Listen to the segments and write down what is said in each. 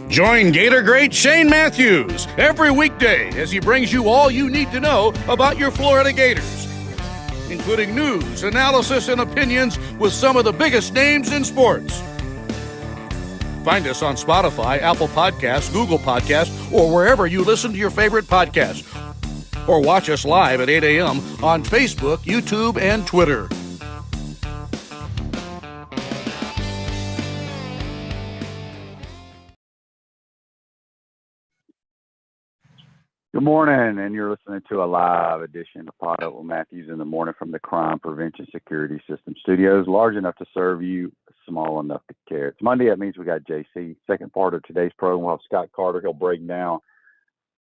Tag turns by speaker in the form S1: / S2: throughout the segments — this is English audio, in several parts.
S1: Join Gator great Shane Matthews every weekday as he brings you all you need to know about your Florida Gators, including news, analysis, and opinions with some of the biggest names in sports. Find us on Spotify, Apple Podcasts, Google Podcasts, or wherever you listen to your favorite podcast. Or watch us live at 8 a.m. on Facebook, YouTube, and Twitter.
S2: Good morning, and you're listening to a live edition of PodUp with Matthews in the morning from the Crime Prevention Security System Studios, large enough to serve you, small enough to care. It's Monday. That means we got JC. Second part of today's program, we'll have Scott Carter. He'll break down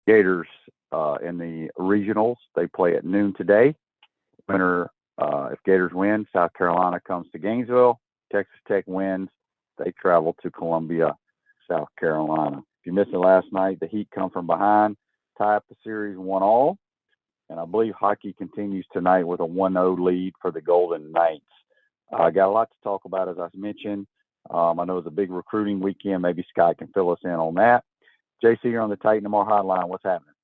S2: Gators in the regionals. They play at noon today. Winner, if Gators win, South Carolina comes to Gainesville. Texas Tech wins. They travel to Columbia, South Carolina. If you missed it last night, the Heat come from behind, tie up the series 1-1, and I believe hockey continues tonight with a 1-0 lead for the Golden Knights. I got a lot to talk about, as I mentioned. I know it's a big recruiting weekend. Maybe Scott can fill us in on that. JC, you're on the Titan More Hotline. What's happening?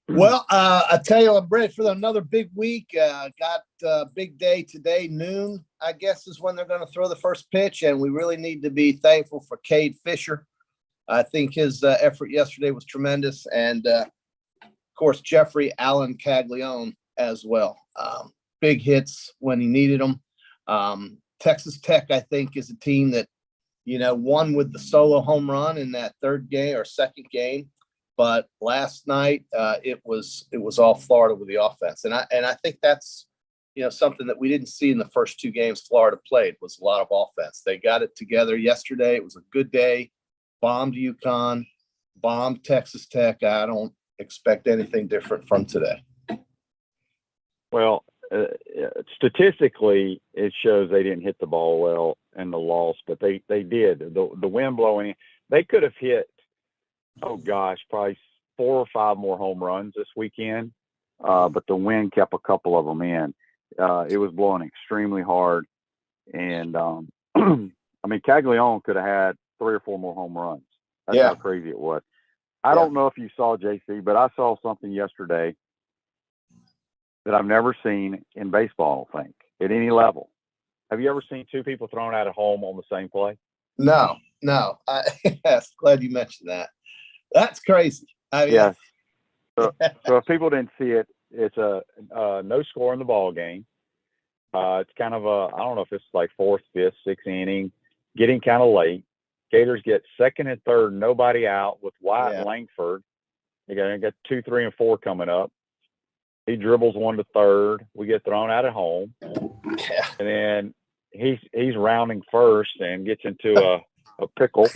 S3: Well, I tell you, I'm ready for another big week. Got a big day today, noon, I guess, is when they're going to throw the first pitch, and we really need to be thankful for Cade Fisher. I think his effort yesterday was tremendous, and of course, Jeffrey Allen Caglione as well. Big hits when he needed them. Texas Tech, I think, is a team that, won with the solo home run in that third game or second game. But last night, it was all Florida with the offense, and I think that's something that we didn't see in the first two games Florida played was a lot of offense. They got it together yesterday. It was a good day. Bombed UConn, bombed Texas Tech. I don't expect anything different from today.
S2: Well, statistically, it shows they didn't hit the ball well in the loss, but they did. The wind blowing, they could have hit, probably 4 or 5 more home runs this weekend, but the wind kept a couple of them in. It was blowing extremely hard, and Caglione could have had 3 or 4 more home runs. That's how crazy it was. I don't know if you saw, JC, but I saw something yesterday that I've never seen in baseball, I think, at any level. Have you ever seen 2 people thrown out at home on the same play?
S3: No. Yes, glad you mentioned that. That's crazy.
S2: Yes. So if people didn't see it, it's a no score in the ball game. It's kind of I don't know if it's like 4th, 5th, 6th inning, getting kind of late. Gators get 2nd and 3rd, nobody out with Wyatt Langford. They got 2, 3, and 4 coming up. He dribbles 1 to 3rd. We get thrown out at home.
S3: Yeah.
S2: And then he's rounding first and gets into a pickle.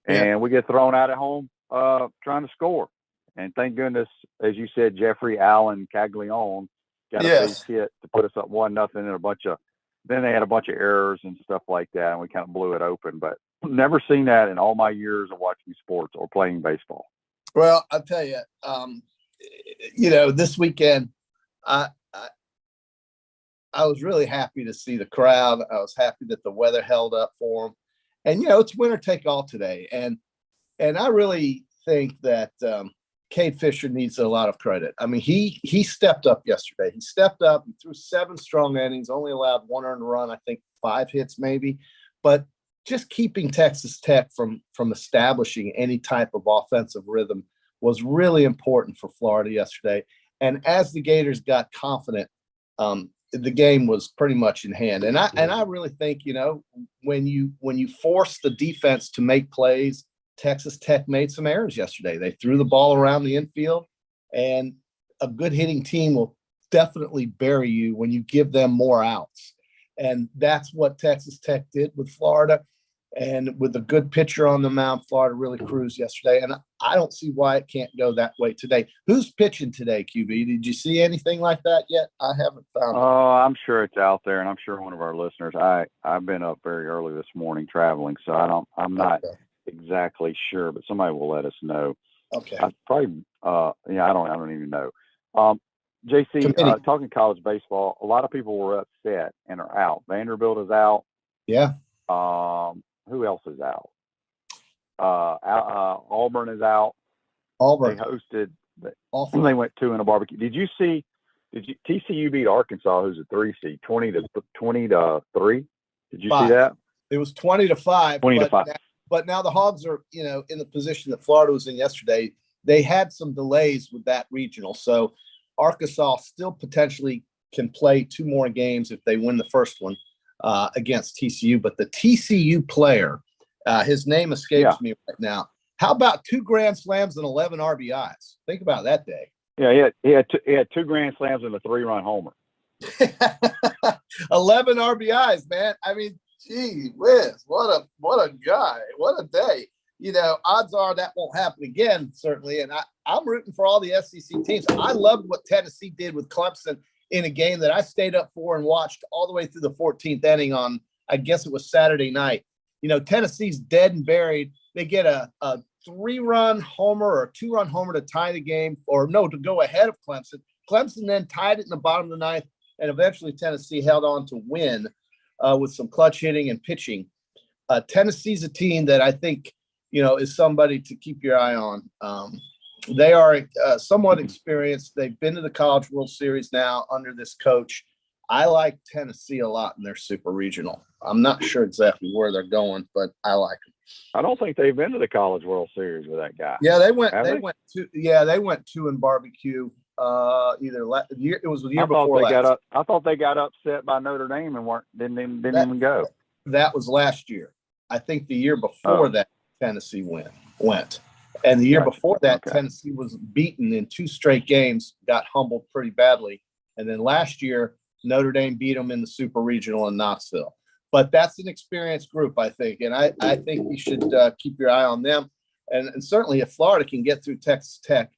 S2: And we get thrown out at home trying to score. And thank goodness, as you said, Jeffrey Allen Caglione got a base hit to put us up 1-0 and then they had a bunch of errors and stuff like that, and we kind of blew it open. But never seen that in all my years of watching sports or playing baseball.
S3: Well, I'll tell you, this weekend, I was really happy to see the crowd. I was happy that the weather held up for them. And, it's winner take all today. And I really think that Cade Fisher needs a lot of credit. I mean, he stepped up yesterday. He stepped up. He threw 7 strong innings, only allowed 1 earned run, I think 5 hits maybe. But just keeping Texas Tech from establishing any type of offensive rhythm was really important for Florida yesterday. And as the Gators got confident, the game was pretty much in hand. And I really think, when you force the defense to make plays, Texas Tech made some errors yesterday. They threw the ball around the infield, and a good hitting team will definitely bury you when you give them more outs. And that's what Texas Tech did with Florida. And with a good pitcher on the mound, Florida really cruised yesterday. And I don't see why it can't go that way today. Who's pitching today, QB? Did you see anything like that yet? I haven't found it.
S2: Oh, I'm sure it's out there, and I'm sure one of our listeners. I've been up very early this morning traveling, so I'm not exactly sure, but somebody will let us know.
S3: Okay.
S2: I probably I don't even know. JC, talking college baseball, a lot of people were upset and are out. Vanderbilt is out.
S3: Yeah.
S2: who else is out? Auburn is out.
S3: Auburn.
S2: They hosted.
S3: Awful.
S2: They went 2 in a barbecue. Did you TCU beat Arkansas, who's a 3 seed, 20 to 3? Did you
S3: 5.
S2: see that?
S3: It was 20-5.
S2: 20-5.
S3: But now the Hogs are, in the position that Florida was in yesterday. They had some delays with that regional. So Arkansas still potentially can play 2 more games if they win the first one against TCU. But the TCU player, his name escapes me right now. How about 2 grand slams and 11 RBIs? Think about that day.
S2: Yeah, he had 2 grand slams and a 3-run homer.
S3: 11 RBIs, man. I mean, gee whiz, what a guy. What a day. Odds are that won't happen again, certainly. And I'm rooting for all the SEC teams. I loved what Tennessee did with Clemson in a game that I stayed up for and watched all the way through the 14th inning on, I guess it was Saturday night. Tennessee's dead and buried. They get a 3-run homer or a 2-run homer to tie the game, to go ahead of Clemson. Clemson then tied it in the bottom of the 9th, and eventually Tennessee held on to win with some clutch hitting and pitching. Tennessee's a team that I think, is somebody to keep your eye on. They are somewhat experienced. They've been to the College World Series now under this coach. I like Tennessee a lot in their super regional. I'm not sure exactly where they're going, but I like them.
S2: I don't think they've been to the College World Series with that guy.
S3: Yeah, they went 2 in barbecue. It was the year before last.
S2: I thought they got upset by Notre Dame and didn't even go.
S3: That was last year. I think the year before that Tennessee went. And the year before that, Tennessee was beaten in 2 straight games, got humbled pretty badly. And then last year, Notre Dame beat them in the Super Regional in Knoxville. But that's an experienced group, I think. And I think you should keep your eye on them. And certainly if Florida can get through Texas Tech,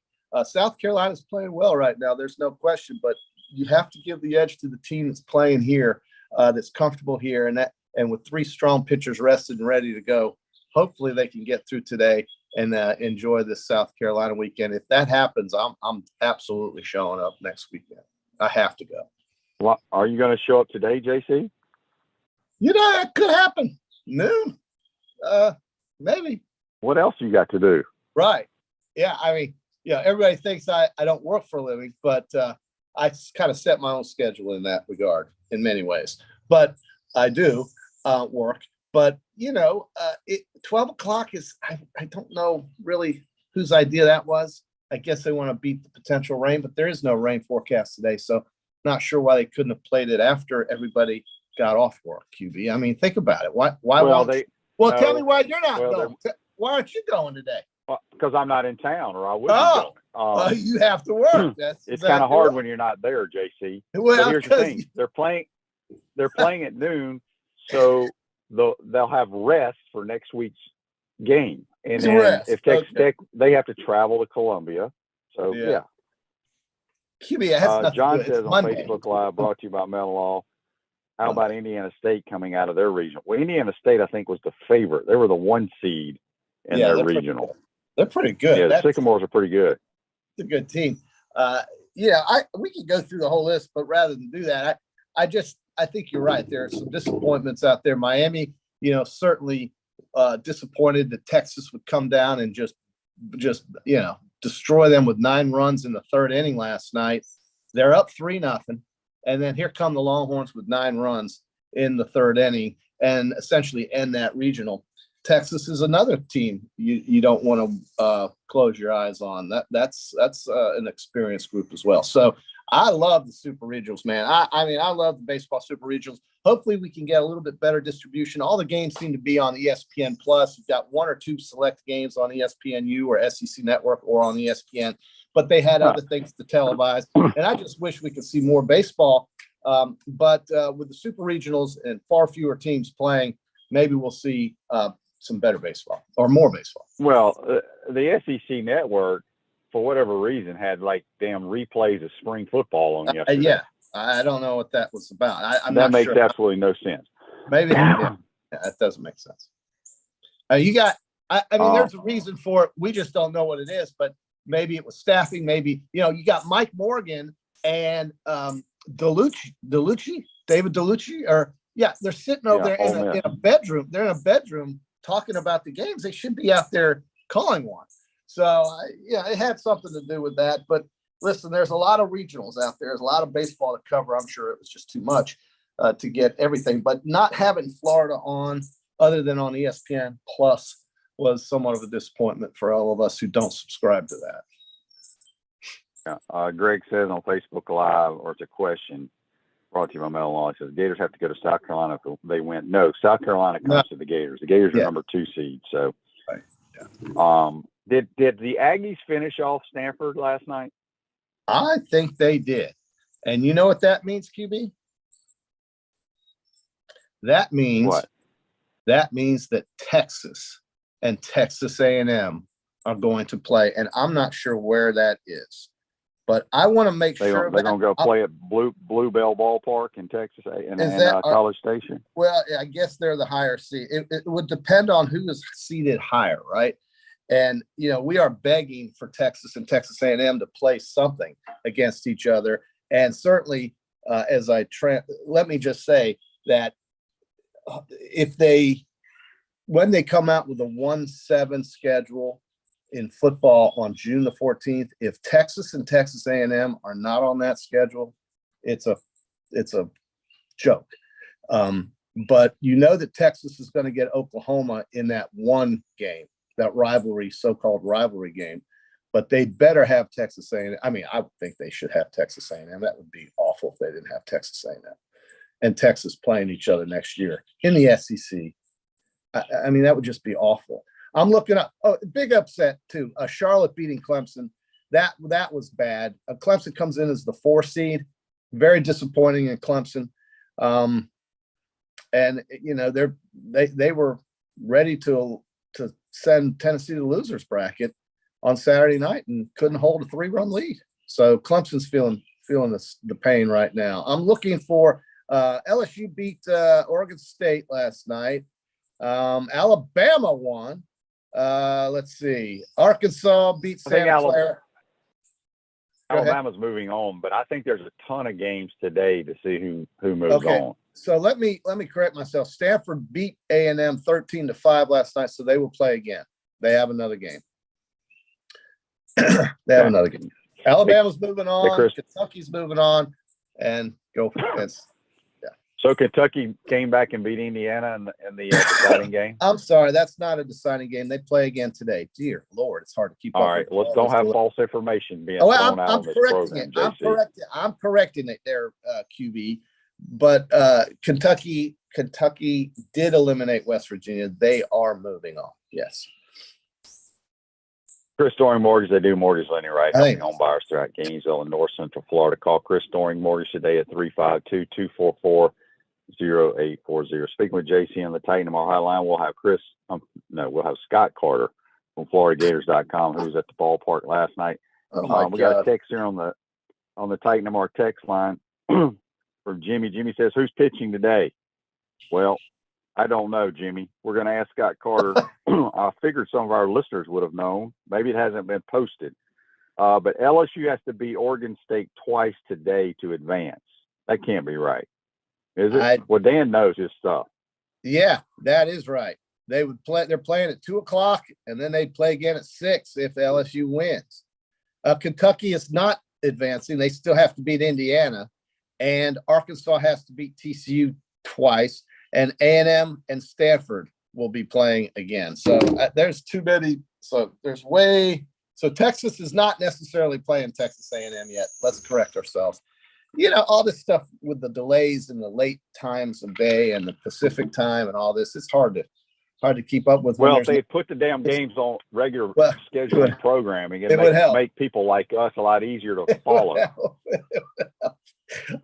S3: South Carolina's playing well right now. There's no question. But you have to give the edge to the team that's playing here, that's comfortable here. And with 3 strong pitchers rested and ready to go, hopefully they can get through today and enjoy this South Carolina weekend. If that happens, I'm absolutely showing up next weekend. I have to go.
S2: Well, are you going to show up today, JC?
S3: It could happen. Noon. Maybe.
S2: What else you got to do?
S3: Right. Yeah. I mean, everybody thinks I don't work for a living, but I kind of set my own schedule in that regard in many ways. But I do work. But, 12 o'clock is, I don't know really whose idea that was. I guess they want to beat the potential rain, but there is no rain forecast today. So not sure why they couldn't have played it after everybody got off work, QB. I mean, think about it. Why tell me why you're not going. Why aren't you going today?
S2: Because I'm not in town, or I would be going.
S3: You have to work.
S2: It's kind of hard when you're not there, JC.
S3: Well,
S2: but here's the thing: they're playing at noon, so they'll have rest for next week's game. And then if Texas Tech, they have to travel to Columbia. So yeah.
S3: QB,
S2: John says on Facebook Live, brought to you by Metal Law. How about Indiana State coming out of their regional? Well, Indiana State, I think, was the favorite. They were the 1 seed in their regional.
S3: They're pretty good.
S2: Yeah, the Sycamores are pretty good.
S3: It's a good team. We could go through the whole list, but rather than do that, I think you're right. There are some disappointments out there. Miami, certainly disappointed that Texas would come down and just destroy them with 9 runs in the 3rd inning last night. They're up 3-0. And then here come the Longhorns with 9 runs in the 3rd inning and essentially end that regional. Texas is another team you don't want to close your eyes on. That's an experienced group as well. So I love the super regionals, man. I love the baseball super regionals. Hopefully we can get a little bit better distribution. All the games seem to be on ESPN Plus. You've got 1 or 2 select games on ESPNU or SEC Network or on ESPN, but they had other things to televise. And I just wish we could see more baseball. But with the super regionals and far fewer teams playing, maybe we'll see some better baseball or more baseball.
S2: Well, the SEC Network, for whatever reason, had like damn replays of spring football on yesterday.
S3: Yeah, I don't know what that was about.
S2: That makes absolutely no sense.
S3: Maybe that doesn't make sense. There's a reason for it. We just don't know what it is, but maybe it was staffing. Maybe, you got Mike Morgan and David Delucci, or Yeah, they're sitting over there in a bedroom. They're in a bedroom talking about the games. They should be out there calling one. So, it had something to do with that. But listen, there's a lot of regionals out there. There's a lot of baseball to cover. I'm sure it was just too much to get everything. But not having Florida on, other than on ESPN Plus, was somewhat of a disappointment for all of us who don't subscribe to that.
S2: Yeah. Greg says on Facebook Live, or it's a question brought to you by Mel Law, says Gators have to go to South Carolina if they win. No, South Carolina comes to the Gators. The Gators are number 2 seed. So,
S3: right. Yeah.
S2: Did the Aggies finish off Stanford last night?
S3: I think they did. And you know what that means, QB? That means
S2: what?
S3: That means that Texas and Texas A&M are going to play, and I'm not sure where that is. But I want to make sure
S2: they're going to go play at Blue Bell Ballpark in Texas and College Station.
S3: Well, I guess they're the higher seed. It would depend on who is seated higher, right? And we are begging for Texas and Texas A&M to play something against each other. And certainly, let me just say that when they come out with a 1-7 schedule in football on June the 14th, if Texas and Texas A&M are not on that schedule, it's a joke. But that Texas is going to get Oklahoma in that one game, that so-called rivalry game. But they'd better have Texas A&M. I mean, I would think they should have Texas A&M. That would be awful if they didn't have Texas A&M and Texas playing each other next year in the SEC. I mean, that would just be awful. I'm looking up. Oh, big upset too. Charlotte beating Clemson. That was bad. Clemson comes in as the 4 seed. Very disappointing in Clemson. And they were ready to send Tennessee to the losers bracket on Saturday night and couldn't hold a 3-run lead. So Clemson's feeling the pain right now. I'm looking for LSU beat Oregon State last night. Alabama won. Let's see. Arkansas beat Santa Clara.
S2: Alabama's moving on, but I think there's a ton of games today to see who moves on.
S3: So let me correct myself. Stanford beat A&M 13-5 last night, so they will play again. They have another game. Another game. Alabama's moving on. Kentucky's moving on, and go for it.
S2: So Kentucky came back and beat Indiana in the deciding game?
S3: I'm sorry, that's not a deciding game. They play again today. Dear Lord, it's hard to keep up.
S2: All right, let's don't have false information being
S3: thrown
S2: out
S3: on this program. I'm correcting it there, QB. But Kentucky did eliminate West Virginia. They are moving on. Yes.
S2: Chris Doring Mortgage, they do mortgage lending, right? Helping home buyers throughout Gainesville and North Central Florida. Call Chris Doring Mortgage today at 352-244-0840. Speaking with JC on the Titan tomorrow hotline, we'll have Scott Carter from FloridaGators.com, who was at the ballpark last night. We got a text here on the Titan tomorrow text line from Jimmy. Jimmy says, "Who's pitching today?" Well, I don't know, Jimmy. We're going to ask Scott Carter. I figured some of our listeners would have known. Maybe it hasn't been posted. But LSU has to beat Oregon State twice today to advance. That can't be right. Is it? Well, Dan knows his stuff.
S3: Yeah, that is right. They would play. They're playing at 2:00, and then they'd play again at 6 if LSU wins. Kentucky is not advancing. They still have to beat Indiana, and Arkansas has to beat TCU twice, and A&M and Stanford will be playing again. So there's too many. So Texas is not necessarily playing Texas A&M yet. Let's correct ourselves. All this stuff with the delays and the late times of day and the Pacific time and all this, it's hard to keep up with.
S2: Well, if they put the damn games on regular scheduling programming, it would make people like us a lot easier to follow.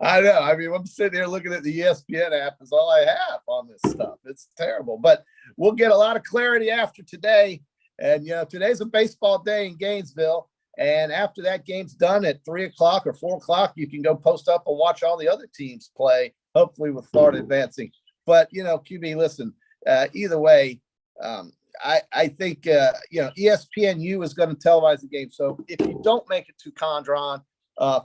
S3: I know. I mean, I'm sitting here looking at the ESPN app is all I have on this stuff. It's terrible, but we'll get a lot of clarity after today. And, today's a baseball day in Gainesville. And after that game's done at 3:00 or 4:00, you can go post up and watch all the other teams play, hopefully with Florida advancing. But, QB, listen, either way, I think, ESPNU is going to televise the game. So if you don't make it to Condron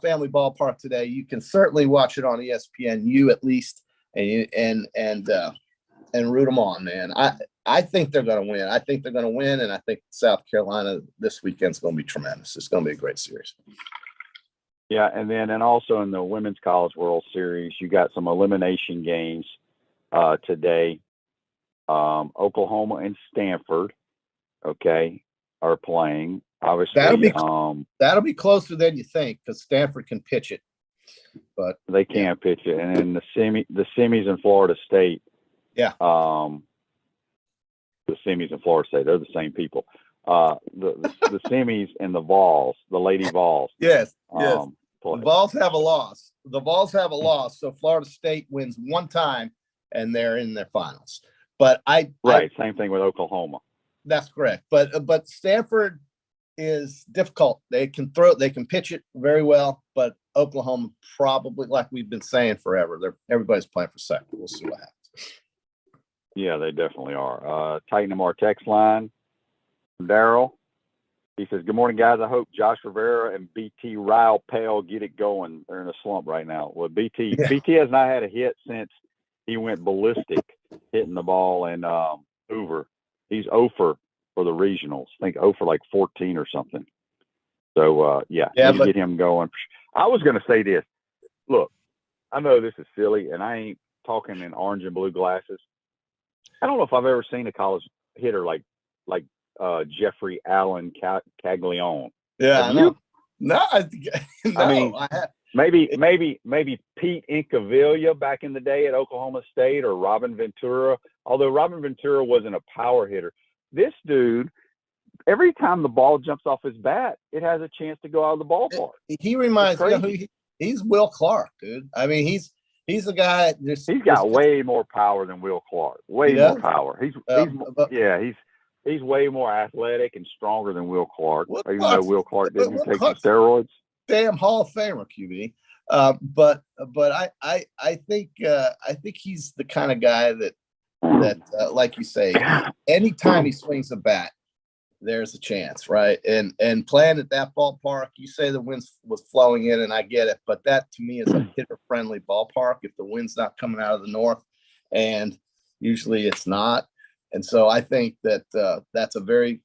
S3: Family Ballpark today, you can certainly watch it on ESPNU at least. and root them on, man. I think they're going to win. I think they're going to win, and I think South Carolina this weekend's going to be tremendous. It's going to be a great series.
S2: Yeah, and also in the Women's College World Series, you got some elimination games today. Oklahoma and Stanford, okay, are playing. Obviously,
S3: that'll be closer than you think because Stanford can pitch it, but
S2: they can't pitch it. And then the semis in Florida State.
S3: Yeah.
S2: The semis in Florida State, they're the same people. The semis and the Vols, the Lady Vols.
S3: Yes. The Vols have a loss. So Florida State wins one time, and they're in their finals. But
S2: same thing with Oklahoma.
S3: That's correct. But Stanford is difficult. They can pitch it very well. But Oklahoma probably, like we've been saying forever, everybody's playing for second. We'll see what happens.
S2: Yeah, they definitely are. Tighten our text line. Daryl, he says, "Good morning, guys. I hope Josh Rivera and BT Ryle Pale get it going. They're in a slump right now." Well, BT has not had a hit since he went ballistic hitting the ball in Hoover. He's 0 for the regionals. I think 0 for like 14 or something. So, get him going. I was going to say this. Look, I know this is silly, and I ain't talking in orange and blue glasses. I don't know if I've ever seen a college hitter like Jeffrey Allen Caglione.
S3: Yeah, I know.
S2: I mean, maybe Pete Incaviglia back in the day at Oklahoma State, or Robin Ventura. Although Robin Ventura wasn't a power hitter, this dude, every time the ball jumps off his bat, it has a chance to go out of the ballpark.
S3: He reminds me, he's Will Clark, dude. I mean, he's the guy.
S2: He's got way more power than Will Clark. Way more power. He's way more athletic and stronger than Will Clark. Even though Will Clark didn't take some steroids.
S3: Damn Hall of Famer, QB. But I think he's the kind of guy that like you say, anytime he swings a bat, there's a chance, right? And playing at that ballpark, you say the wind was flowing in, and I get it, but that to me is a hitter-friendly ballpark if the wind's not coming out of the north, and usually it's not. And so I think that that's a very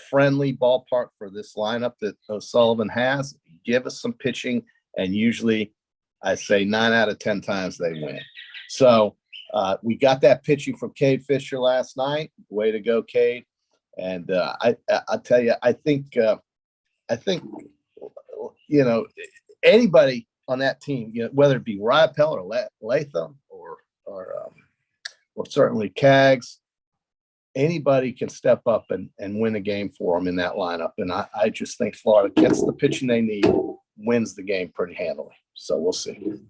S3: friendly ballpark for this lineup that O'Sullivan has. Give us some pitching, and usually I say 9 out of 10 times they win. So we got that pitching from Cade Fisher last night. Way to go, Cade. And I tell you, I think anybody on that team, whether it be Ryapel or Latham or certainly Cags, anybody can step up and win a game for them in that lineup. And I just think Florida gets the pitching they need, wins the game pretty handily. So we'll see.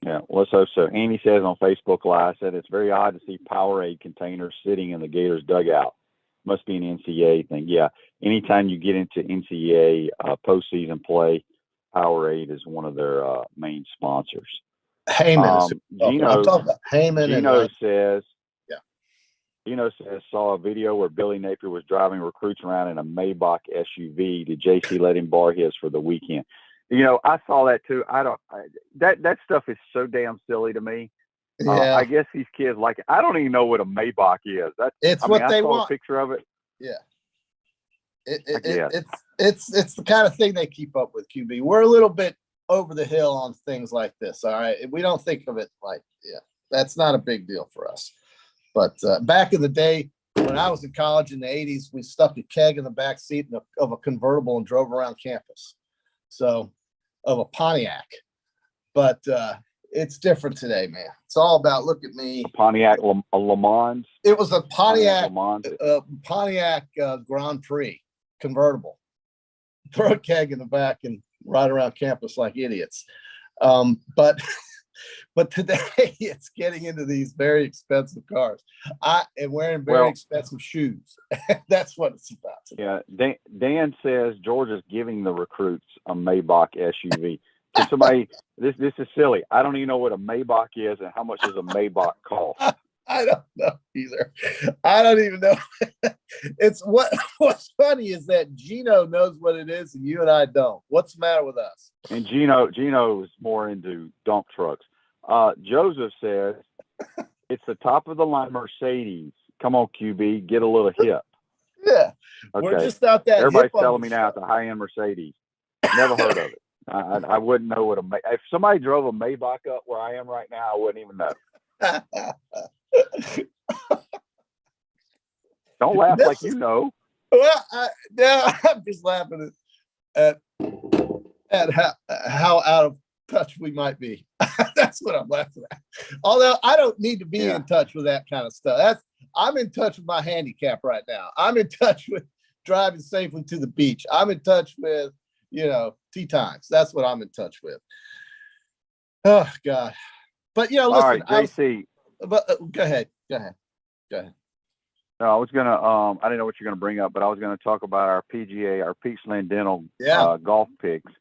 S2: Yeah, let's hope so. Andy says on Facebook Live, said it's very odd to see Powerade containers sitting in the Gators dugout. Must be an NCAA thing. Yeah, anytime you get into NCAA postseason play, Powerade is one of their main sponsors.
S3: Heyman. I'm talking about Heyman.
S2: Gino says, saw a video where Billy Napier was driving recruits around in a Maybach SUV. Did JC let him borrow his for the weekend? I saw that too. That stuff is so damn silly to me.
S3: Yeah.
S2: I guess these kids like it. I don't even know what a Maybach is.
S3: They want.
S2: A picture of it.
S3: Yeah. It's the kind of thing they keep up with, QB. We're a little bit over the hill on things like this. All right. We don't think of it that's not a big deal for us. But back in the day, when I was in college in the 80s, we stuck a keg in the back seat of a convertible and drove around campus. So, of a Pontiac. But it's different today, man. It's all about, look at me.
S2: A Pontiac a Le Mans.
S3: It was a Pontiac Grand Prix convertible. Throw a keg in the back and ride around campus like idiots. But today it's getting into these very expensive cars. And wearing very expensive shoes. That's what it's about today.
S2: Yeah. Dan says Georgia's giving the recruits a Maybach SUV. Can somebody, this is silly. I don't even know what a Maybach is and how much does a Maybach cost.
S3: I don't know either. I don't even know. What's funny is that Gino knows what it is and you and I don't. What's the matter with us?
S2: And Gino is more into dump trucks. Joseph says It's the top of the line Mercedes. Come on, QB, get a little hip.
S3: Yeah,
S2: Okay.
S3: we're just not that.
S2: Everybody's
S3: hip on
S2: telling
S3: the
S2: me now it's a high-end Mercedes. Never heard of it. I wouldn't know what if somebody drove a Maybach up where I am right now, I wouldn't even know. Don't laugh like you know.
S3: Well, I'm just laughing at how out of touch we might be. That's what I'm laughing at. Although I don't need to be in touch with that kind of stuff. I'm in touch with my handicap right now. I'm in touch with driving safely to the beach. I'm in touch with, tee times. That's what I'm in touch with. Oh God. But listen.
S2: All right, JC.
S3: Go ahead.
S2: No, I was gonna. I didn't know what you're gonna bring up, but I was gonna talk about our PGA, our Peachland Dental golf picks.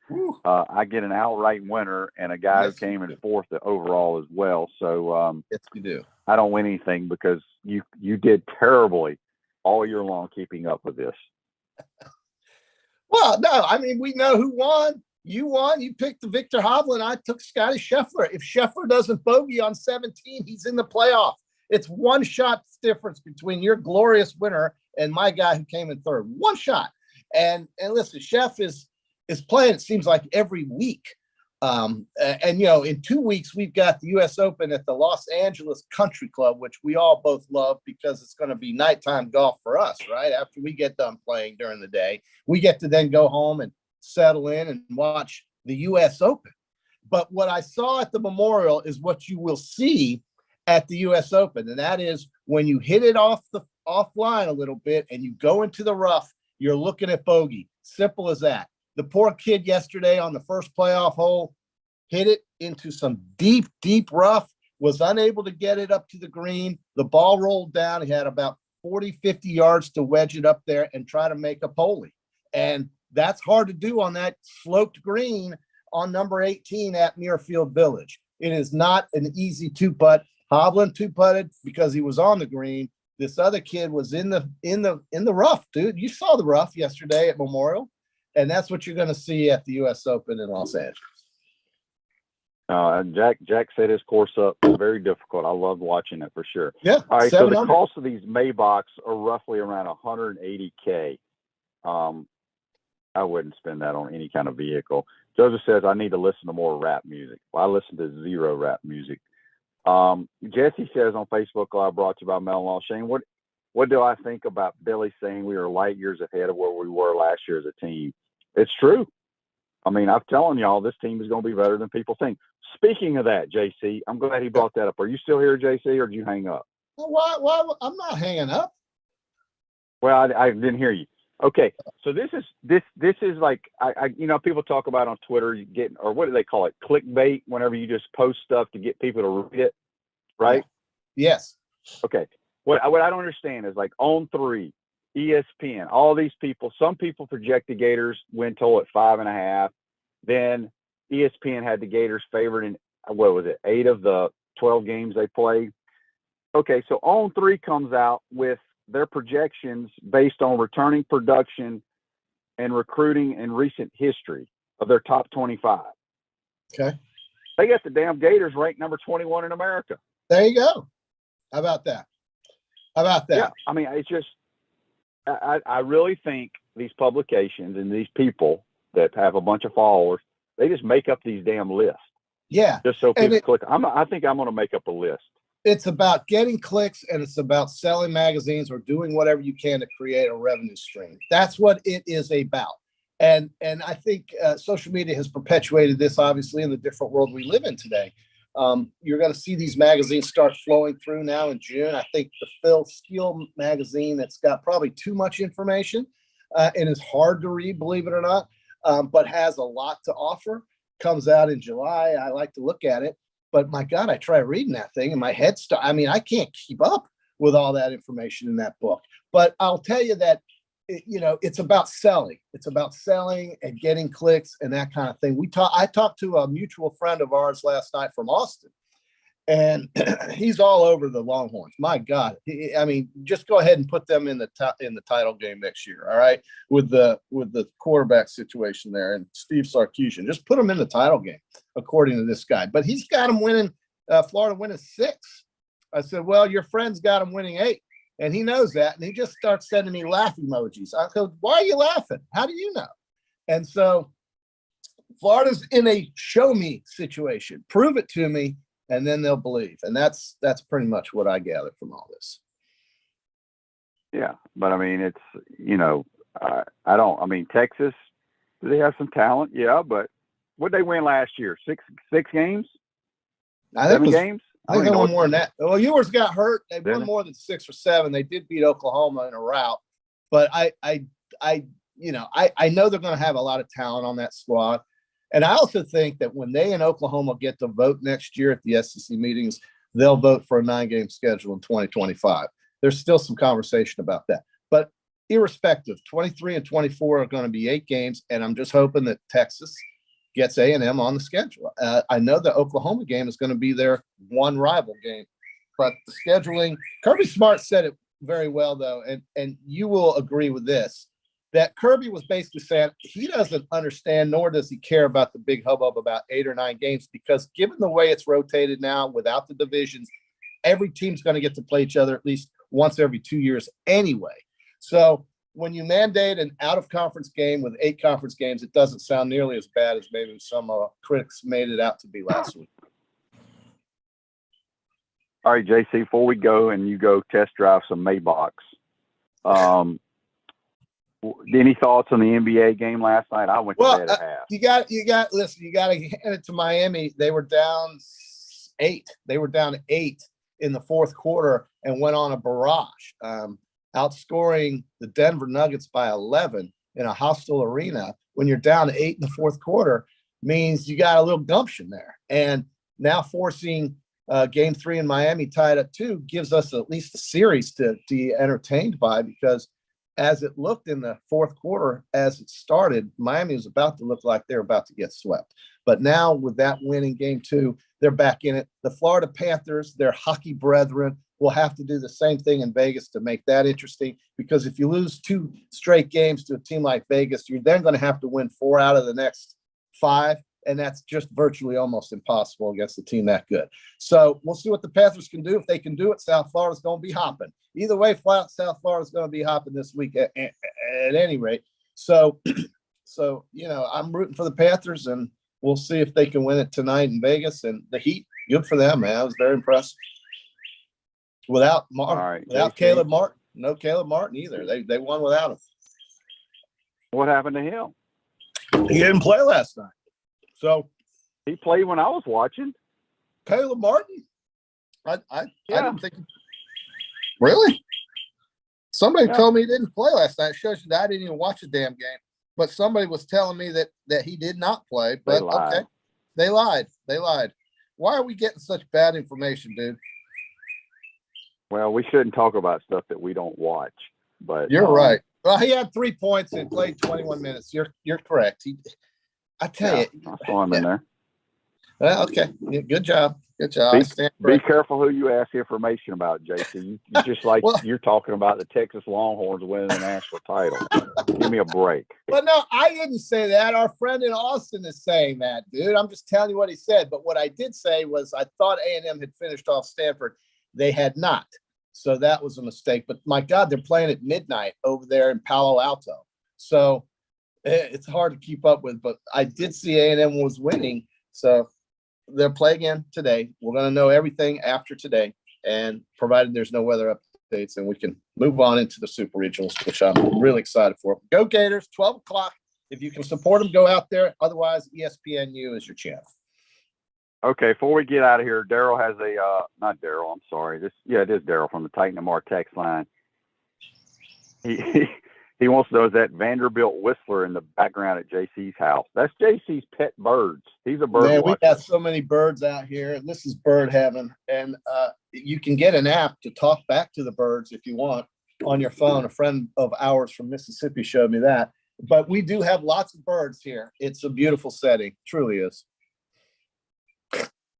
S2: I get an outright winner and a guy who came in fourth overall as well. So
S3: yes, you do.
S2: I don't win anything because you did terribly all year long keeping up with this.
S3: Well, no, I mean we know who won. You won. You picked the Victor Hovland. I took Scotty Scheffler. If Scheffler doesn't bogey on 17, he's in the playoff. It's one shot difference between your glorious winner and my guy who came in third. One shot. And listen, Chef is playing, it seems like, every week. In 2 weeks, we've got the U.S. Open at the Los Angeles Country Club, which we all both love because it's going to be nighttime golf for us, right? After we get done playing during the day, we get to then go home and settle in and watch the U.S. Open. But what I saw at the Memorial is what you will see at the U.S. Open, and that is when you hit it offline a little bit and you go into the rough, you're looking at bogey. Simple as that. The poor kid yesterday on the first playoff hole hit it into some deep, deep rough, was unable to get it up to the green. The ball rolled down. He had about 40, 50 yards to wedge it up there and try to make a poley. And that's hard to do on that sloped green on number 18 at Muirfield Village. It is not an easy two-putt. Hovland two-putted because he was on the green. This other kid was in the rough, dude. You saw the rough yesterday at Memorial, and that's what you're going to see at the U.S. Open in Los Angeles.
S2: Jack set his course up very difficult. I loved watching it for sure.
S3: Yeah.
S2: All right. So the cost of these Maybachs are roughly around $180K. I wouldn't spend that on any kind of vehicle. Joseph says I need to listen to more rap music. Well, I listen to zero rap music. Jesse says on Facebook Live, brought to you by Mel Law. Shane, what do I think about Billy saying we are light years ahead of where we were last year as a team? It's true. I mean, I'm telling y'all, this team is going to be better than people think. Speaking of that, JC, I'm glad he brought that up. Are you still here, JC, or did you hang up?
S3: Why? I'm not hanging up.
S2: Well, I didn't hear you. Okay, so this is like people talk about on Twitter, you get, or what do they call it, clickbait, whenever you just post stuff to get people to read it, right?
S3: Yes.
S2: Okay. What I don't understand is like On3, ESPN, all these people. Some people project the Gators win total at 5.5. Then ESPN had the Gators favored in 8 of the 12 games they played. Okay, so On3 comes out with their projections based on returning production and recruiting in recent history of their top 25.
S3: Okay.
S2: They got the damn Gators ranked number 21 in America.
S3: There you go. How about that?
S2: Yeah, I mean, it's just, I really think these publications and these people that have a bunch of followers, they just make up these damn lists.
S3: Yeah.
S2: Just so people click. I think I'm going to make up a list.
S3: It's about getting clicks, and it's about selling magazines or doing whatever you can to create a revenue stream. That's what it is about. And I think social media has perpetuated this, obviously, in the different world we live in today. You're going to see these magazines start flowing through now in June. I think the Phil Steele magazine, that's got probably too much information and is hard to read, believe it or not, but has a lot to offer, comes out in July. I like to look at it. But my God, I try reading that thing and my head I can't keep up with all that information in that book. But I'll tell you that, it's about selling. It's about selling and getting clicks and that kind of thing. I talked to a mutual friend of ours last night from Austin, and he's all over the Longhorns. My God. Just go ahead and put them in the title game next year. All right. With the quarterback situation there and Steve Sarkisian, just put them in the title game, according to this guy. But he's got them winning, Florida winning 6. I said, well, your friend's got him winning 8. And he knows that. And he just starts sending me laugh emojis. I go, why are you laughing? How do you know? And so Florida's in a show me situation. Prove it to me, and then they'll believe. And that's pretty much what I gathered from all this.
S2: Yeah, but I mean, it's, I mean, Texas, do they have some talent? Yeah, but what did they win last year? Six games?
S3: I think
S2: 7 games?
S3: I think they won more than that. Well, Ewers got hurt. They won more than 6 or 7. They did beat Oklahoma in a rout, but I know they're going to have a lot of talent on that squad. And I also think that when they and Oklahoma get to vote next year at the SEC meetings, they'll vote for a 9-game schedule in 2025. There's still some conversation about that. But irrespective, 23 and 24 are going to be 8 games, and I'm just hoping that Texas gets A&M on the schedule. I know the Oklahoma game is going to be their one rival game, but the scheduling, Kirby Smart said it very well, though, and you will agree with this, that Kirby was basically saying he doesn't understand, nor does he care about the big hubbub about 8 or 9 games, because given the way it's rotated now without the divisions, every team's going to get to play each other at least once every 2 years anyway. So when you mandate an out-of-conference game with 8 conference games, it doesn't sound nearly as bad as maybe some critics made it out to be last week.
S2: All right, JC, before we go and you go test drive some Maybachs, any thoughts on the NBA game last night? I went to bed at half.
S3: You got to hand it to Miami. They were down 8. They were down 8 in the fourth quarter and went on a barrage, outscoring the Denver Nuggets by 11 in a hostile arena. When you're down 8 in the fourth quarter, means you got a little gumption there. And now forcing game 3 in Miami tied up 2 gives us at least a series to be entertained by, because as it looked in the fourth quarter, as it started, Miami was about to look like they're about to get swept. But now with that win in game 2, they're back in it. The Florida Panthers, their hockey brethren, will have to do the same thing in Vegas to make that interesting, because if you lose 2 straight games to a team like Vegas, you're then going to have to win 4 out of the next 5. And that's just virtually almost impossible against a team that good. So we'll see what the Panthers can do. If they can do it, South Florida's going to be hopping. Either way, South Florida's going to be hopping this week at any rate. So, I'm rooting for the Panthers, and we'll see if they can win it tonight in Vegas. And the Heat, good for them, man. I was very impressed. Without Martin, without Caleb Martin, no Caleb Martin either. They won without him.
S2: What happened to him?
S3: He didn't play last night. So
S2: he played when I was watching.
S3: Caleb Martin? I didn't think. Really? Somebody told me he didn't play last night. It shows you that I didn't even watch the damn game. But somebody was telling me that he did not play. But okay, they lied. Why are we getting such bad information, dude?
S2: Well, we shouldn't talk about stuff that we don't watch. But
S3: you're right. Well, he had 3 points and played 21 minutes. You're correct. I tell you,
S2: I saw him in there.
S3: Well, okay, good job.
S2: Be careful who you ask information about, JC. You just like you're talking about the Texas Longhorns winning the national title. Give me a break.
S3: Well, no, I didn't say that. Our friend in Austin is saying that, dude. I'm just telling you what he said. But what I did say was I thought A&M had finished off Stanford. They had not. So that was a mistake. But my God, they're playing at midnight over there in Palo Alto. So it's hard to keep up with. But I did see A&M was winning. So they'll play again today. We're going to know everything after today. And provided there's no weather updates, and we can move on into the Super Regionals, which I'm really excited for. Go Gators, 12 o'clock. If you can support them, go out there. Otherwise, ESPNU is your channel.
S2: Okay, before we get out of here, Daryl has not Daryl, I'm sorry. It is Daryl from the Titan MR text line. He wants to know, is that Vanderbilt whistler in the background at JC's house? That's JC's pet birds. He's a bird watcher.
S3: We got so many birds out here. This is bird heaven. And you can get an app to talk back to the birds if you want on your phone. A friend of ours from Mississippi showed me that. But we do have lots of birds here. It's a beautiful setting. Truly is.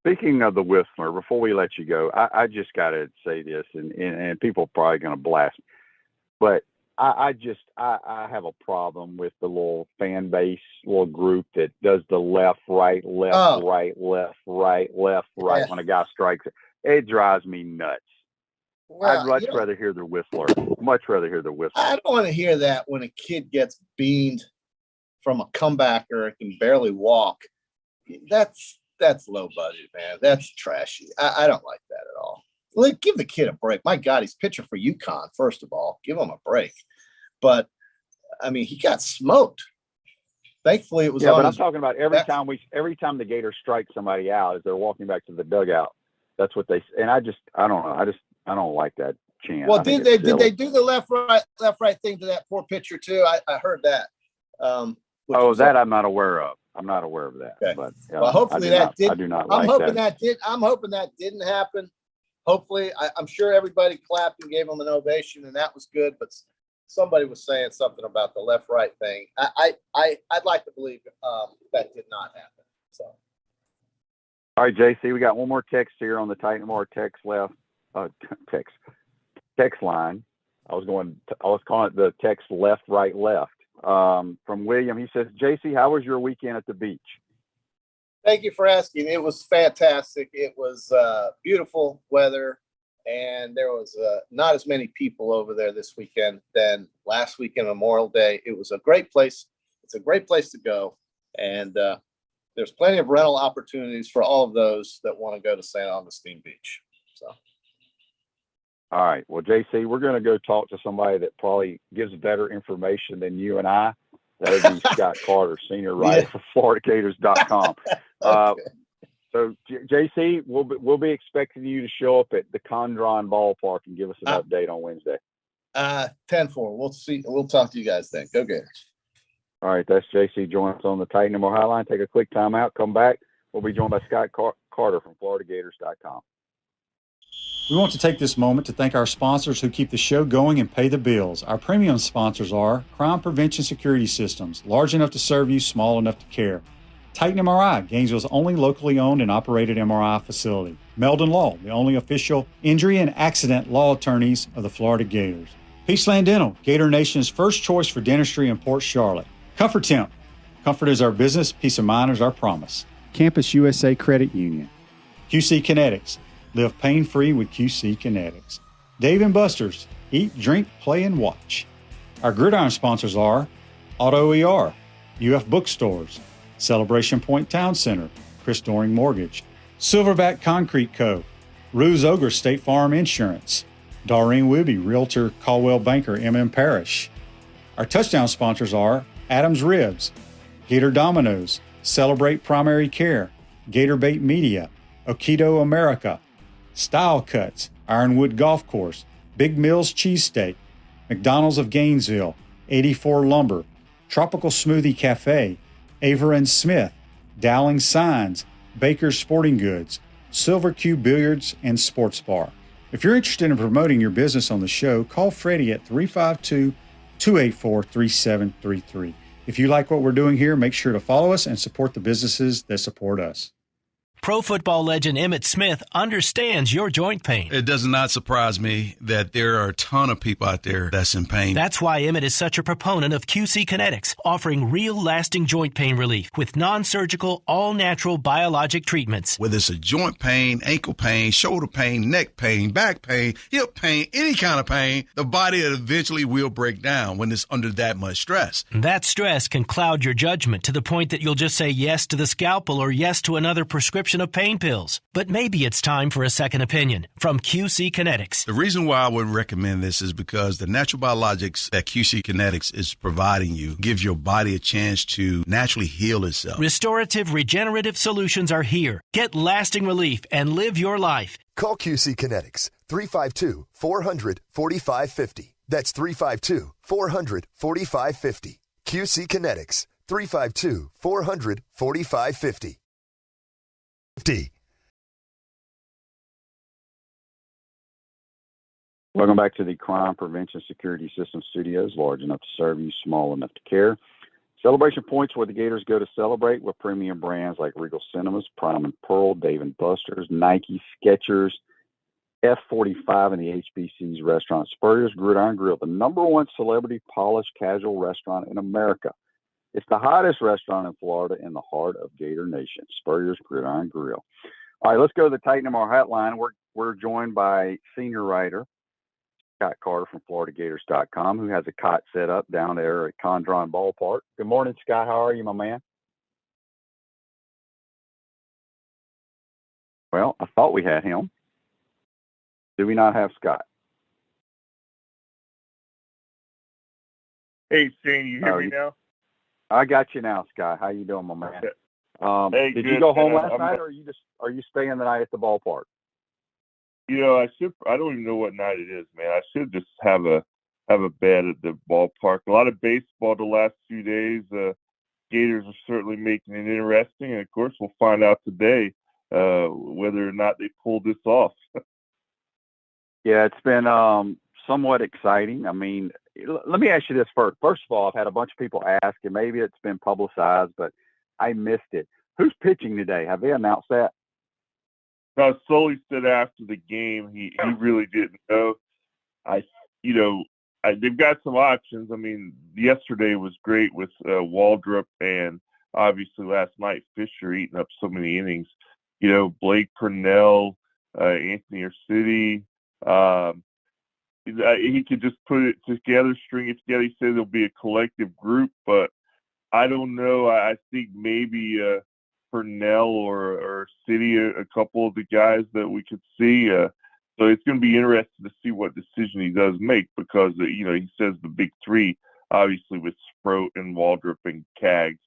S2: Speaking of the whistler, before we let you go, I just got to say this, and people are probably going to blast me, but I have a problem with the little fan base, little group that does the left, right, left, right, left, right, left, right when a guy strikes it. It drives me nuts.
S3: Well,
S2: I'd much rather hear the whistler. Much rather hear the whistler.
S3: I don't want to hear that when a kid gets beamed from a comebacker and can barely walk. That's low budget, man. That's trashy. I don't like that at all. Like, give the kid a break. My God, he's pitching for UConn, first of all. Give him a break. But, I mean, he got smoked. Thankfully, it was
S2: yeah,
S3: on
S2: but I'm
S3: his,
S2: talking about every time the Gators strike somebody out as they're walking back to the dugout. That's what they – and I don't know. I don't like that chant.
S3: Well, did they do the left right thing to that poor pitcher too? I heard that.
S2: I'm not aware of. I'm not aware of that.
S3: Okay.
S2: But
S3: well, hopefully that did.
S2: I do not
S3: I'm
S2: like
S3: hoping
S2: that.
S3: I'm hoping that didn't happen. Hopefully, I'm sure everybody clapped and gave him an ovation, and that was good. But somebody was saying something about the left right thing. I'd like to believe that did not happen. So.
S2: All right, JC, we got one more text here on the Titan More text line. I was calling it the text left, right, left. From William, he says, JC, how was your weekend at the beach?
S3: Thank you for asking. It was fantastic. It was beautiful weather, and there was not as many people over there this weekend than last weekend, Memorial Day. It was a great place. It's a great place to go, and there's plenty of rental opportunities for all of those that want to go to St. Augustine Beach. So.
S2: All right. Well, JC, we're going to go talk to somebody that probably gives better information than you and I. That would be Scott Carter, Senior Writer for FloridaGators.com.
S3: Okay.
S2: So, JC, we'll be expecting you to show up at the Condron Ballpark and give us an update on Wednesday.
S3: 10-4. We'll see. We'll talk to you guys then. Go Gators.
S2: All right. That's JC. Join us on the Titan More Hotline. Take a quick time out. Come back. We'll be joined by Scott Carter from FloridaGators.com.
S4: We want to take this moment to thank our sponsors who keep the show going and pay the bills. Our premium sponsors are Crime Prevention Security Systems, large enough to serve you, small enough to care. Titan MRI, Gainesville's only locally owned and operated MRI facility. Meldon Law, the only official injury and accident law attorneys of the Florida Gators. Peaceland Dental, Gator Nation's first choice for dentistry in Port Charlotte. Comfort Temp, comfort is our business, peace of mind is our promise.
S5: Campus USA Credit Union.
S4: QC Kinetics, live pain-free with QC Kinetics. Dave & Buster's, eat, drink, play, and watch. Our gridiron sponsors are Auto ER, UF Bookstores, Celebration Point Town Center, Chris Doring Mortgage, Silverback Concrete Co., Ruse Ogre State Farm Insurance, Doreen Wibby, Realtor Caldwell Banker, MM Parish. Our touchdown sponsors are Adams Ribs, Gator Dominoes, Celebrate Primary Care, Gator Bait Media, Okido America, Style Cuts, Ironwood Golf Course, Big Mills Cheesesteak, McDonald's of Gainesville, 84 Lumber, Tropical Smoothie Cafe, Aver and Smith, Dowling Signs, Baker's Sporting Goods, Silver Q Billiards and Sports Bar. If you're interested in promoting your business on the show, call Freddie at 352-284-3733. If you like what we're doing here, make sure to follow us and support the businesses that support us.
S6: Pro football legend Emmitt Smith understands your joint pain.
S7: It does not surprise me that there are a ton of people out there that's in pain.
S6: That's why Emmitt is such a proponent of QC Kinetics, offering real lasting joint pain relief with non-surgical, all-natural biologic treatments.
S7: Whether it's a joint pain, ankle pain, shoulder pain, neck pain, back pain, hip pain, any kind of pain, the body eventually will break down when it's under that much stress.
S6: That stress can cloud your judgment to the point that you'll just say yes to the scalpel or yes to another prescription of pain pills. But maybe it's time for a second opinion from QC Kinetics.
S7: The reason why I would recommend this is because the natural biologics that QC Kinetics is providing you gives your body a chance to naturally heal itself.
S6: Restorative, regenerative solutions are here. Get lasting relief and live your life.
S8: Call QC Kinetics 352-400-4550. That's 352-400-4550. QC Kinetics 352-400-4550.
S2: Welcome back to the Crime Prevention Security System Studios, large enough to serve you, small enough to care. Celebration points where the Gators go to celebrate with premium brands like Regal Cinemas, Prime and Pearl, Dave & Buster's, Nike, Skechers, F45, and the HBC's restaurant. Spurrier's Gridiron Grill, the #1 celebrity polished casual restaurant in America. It's the hottest restaurant in Florida in the heart of Gator Nation, Spurrier's Gridiron Grill. All right, let's go to the Titan MR hotline. We're we're joined by senior writer Scott Carter from FloridaGators.com, who has a cot set up down there at Condron Ballpark. Good morning, Scott. How are you, my man? Well, I thought we had him. Do we not have Scott?
S9: Hey, Shane, you hear me now?
S2: I got you now, Scott. How you doing, my man?
S9: Hey,
S2: did
S9: good,
S2: you go home
S9: man.
S2: last night, or are you staying the night at the ballpark?
S9: I don't even know what night it is, man. I should just have a bed at the ballpark. A lot of baseball the last few days. Gators are certainly making it interesting, and of course, we'll find out today whether or not they pulled this off.
S2: Yeah, it's been somewhat exciting. I mean, let me ask you this first. First of all, I've had a bunch of people ask, and maybe it's been publicized, but I missed it. Who's pitching today? Have they announced that?
S9: Now, Sully said after the game he really didn't know. They've got some options. I mean, yesterday was great with Waldrop, and obviously last night Fisher eating up so many innings. Blake Purnell, Anthony Ursitti. He could just put it together, string it together. He said there'll be a collective group, but I don't know. I think maybe Purnell or City, a couple of the guys that we could see. So it's going to be interesting to see what decision he does make, because he says the big three, obviously with Sproat and Waldrop and Cags,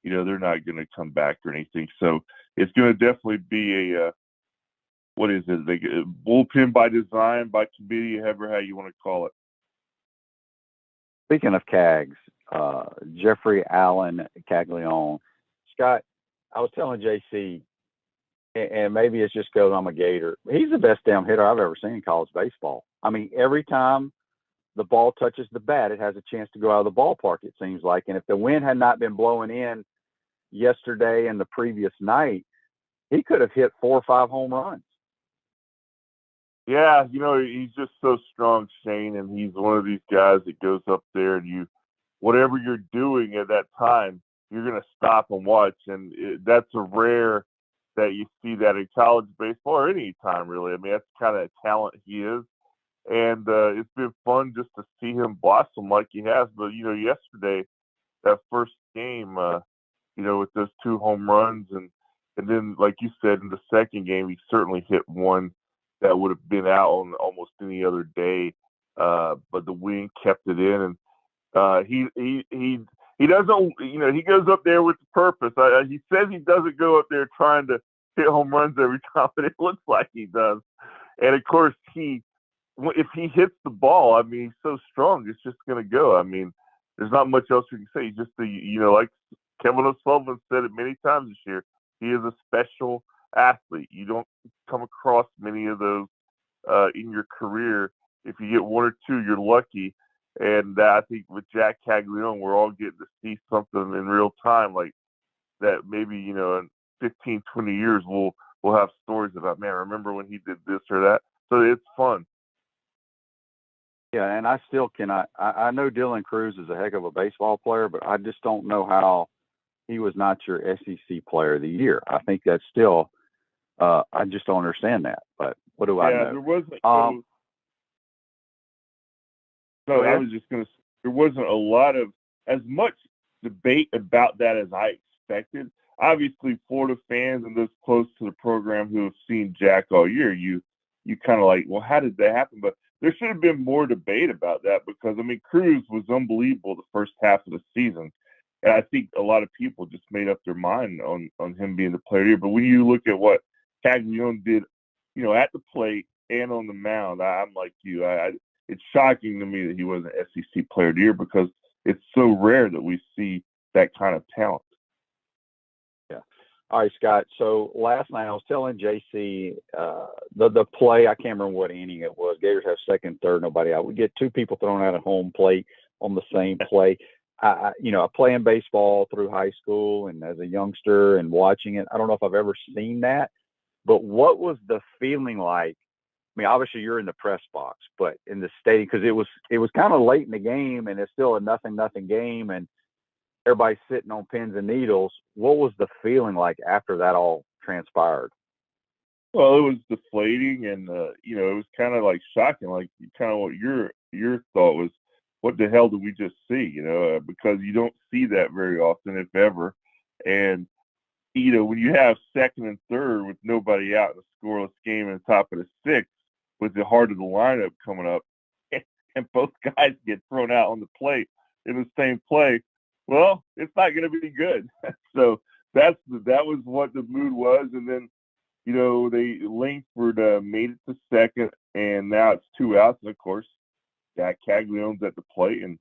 S9: they're not going to come back or anything. So it's going to definitely be a bullpen by design, by committee, however how you want to call it.
S2: Speaking of Cags, Jeffrey Allen Caglione. Scott, I was telling JC, and maybe it's just because I'm a Gator, he's the best damn hitter I've ever seen in college baseball. I mean, every time the ball touches the bat, it has a chance to go out of the ballpark, it seems like. And if the wind had not been blowing in yesterday and the previous night, he could have hit 4 or 5 home runs.
S9: Yeah, he's just so strong, Shane, and he's one of these guys that goes up there and whatever you're doing at that time, you're going to stop and watch. And that's a rare that you see that in college baseball or any time, really. I mean, that's the kind of talent he is. And it's been fun just to see him blossom like he has. But, yesterday, that first game, with those 2 home runs, and then, like you said, in the second game, he certainly hit one that would have been out on almost any other day. But the wind kept it in, and he doesn't, he goes up there with the purpose. He says he doesn't go up there trying to hit home runs every time, but it looks like he does. And of course, if he hits the ball, I mean, he's so strong, it's just going to go. I mean, there's not much else we can say. He's just like Kevin O'Sullivan said it many times this year, he is a special athlete. You don't come across many of those in your career. If you get 1 or 2, you're lucky. And I think with Jack Caglione, we're all getting to see something in real time like that. Maybe, in 15, 20 years, we'll have stories about, man, remember when he did this or that. So it's fun.
S2: Yeah, and I still cannot. I know Dylan Cruz is a heck of a baseball player, but I just don't know how he was not your SEC Player of the Year. I think that's still. I just don't understand that. But what do I know?
S9: There wasn't. I was just going to say, there wasn't a lot of as much debate about that as I expected. Obviously, Florida fans and those close to the program who have seen Jack all year, you kind of like, well, how did that happen? But there should have been more debate about that, because, I mean, Cruz was unbelievable the first half of the season. And I think a lot of people just made up their mind on him being the player of the year. But when you look at what Caglione did, at the plate and on the mound, I'm like you. It's shocking to me that he wasn't SEC Player of the Year, because it's so rare that we see that kind of talent.
S2: Yeah. All right, Scott. So last night I was telling JC the play, I can't remember what inning it was. Gators have second, third, nobody out. We get 2 people thrown out at home plate on the same play. I playing baseball through high school and as a youngster and watching it, I don't know if I've ever seen that, but what was the feeling like? I mean, obviously you're in the press box, but in the stadium, because it was kind of late in the game and it's still a 0-0 game and everybody's sitting on pins and needles. What was the feeling like after that all transpired?
S9: Well, it was deflating, and it was kind of like shocking. Like kind of what your thought was, what the hell did we just see? Because you don't see that very often, if ever. And when you have second and third with nobody out in a scoreless game in the top of the sixth, with the heart of the lineup coming up, and both guys get thrown out on the plate in the same play, well, it's not going to be good. So that was what the mood was, and then Langford made it to second, and now it's 2 outs, and of course, Jack Caglione's at the plate, and